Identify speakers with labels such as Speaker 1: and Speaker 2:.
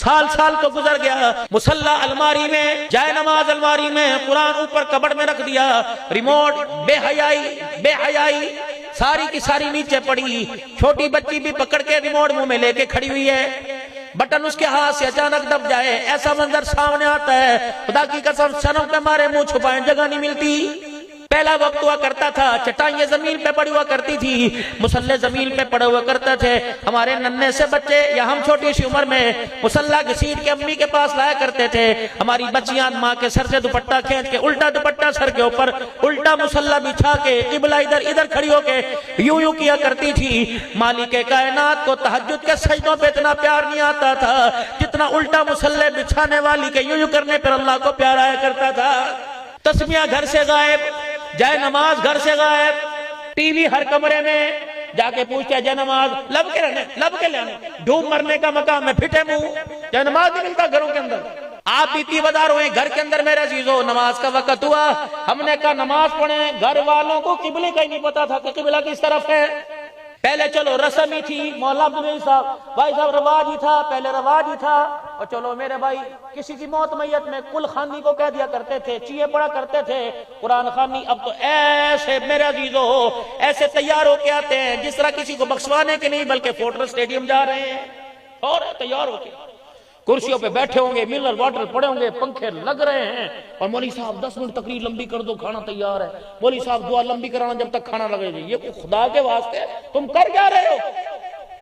Speaker 1: سال سال تو گزر گیا، مصلی الماری میں، جائے نماز الماری میں، قرآن اوپر کبڑ میں رکھ دیا، ریموٹ بے حیائی ساری کی ساری نیچے پڑی، چھوٹی بچی بھی پکڑ کے ریموٹ منہ میں لے کے کھڑی ہوئی ہے، بٹن اس کے ہاتھ سے اچانک دب جائے، ایسا منظر سامنے آتا ہے، خدا کی قسم شرم پہ مارے منہ چھپائیں جگہ نہیں ملتی۔ پہلا وقت ہوا کرتا تھا چٹائیاں زمین پہ پڑی ہوا کرتی تھی، مصلی زمین پہ پڑے ہوا کرتے تھے، ہمارے ننھے سے بچے یا ہم چھوٹی سی عمر میں مصلی گھسیٹ کے امی کے پاس لایا کرتے تھے، ہماری بچیاں ماں کے سر سے دوپٹہ کھینچ کے الٹا دوپٹہ سر کے اوپر الٹا مصلی بچھا کے قبلہ ادھر کھڑی ہو کے یوں کیا کرتی تھی۔ مالک کائنات کو تہجد کے سجدوں پہ اتنا پیار نہیں آتا تھا جتنا الٹا مصلی بچھانے والی کے یوں کرنے پر اللہ کو پیار آیا کرتا تھا۔ تسمیہ گھر سے غائب، جائے نماز گھر سے غائب، ٹی وی ہر کمرے میں، جا کے پوچھتے ہیں جائے نماز لب کے لینے، ڈھوم مرنے کا مقام ہے، پھٹے منہ، جائے نماز نہیں ملتا گھروں کے اندر۔ آپ بیتی بدار ہوئے گھر کے اندر میرے عزیزو، نماز کا وقت ہوا، ہم نے کہا نماز پڑھیں، گھر والوں کو قبلے کا ہی نہیں پتا تھا کہ قبلہ کس طرف ہے۔ پہلے چلو رسم ہی تھی، مولا عبدالعزیز صاحب بھائی صاحب رواج ہی تھا، پہلے رواج ہی تھا، اور چلو میرے بھائی کسی کی موت میت میں کل خانی کو کہہ دیا کرتے تھے، چیئے پڑا کرتے تھے قرآن خانی۔ اب تو ایسے میرے عزیزو ایسے تیار ہو کے آتے ہیں جس طرح کسی کو بخشوانے کے نہیں بلکہ فورٹرس اسٹیڈیم جا رہے ہیں، اور تیار ہو کے کرسیوں پہ بیٹھے ہوں گے، منرل واٹر پڑے ہوں گے، پنکھے لگ رہے ہیں، اور مولوی صاحب 10 منٹ تقریر لمبی کر دو کھانا تیار ہے، مولوی صاحب دعا لمبی کرانا جب تک کھانا لگے گی۔ یہ خدا کے واسطے تم کر کیا رہے ہو؟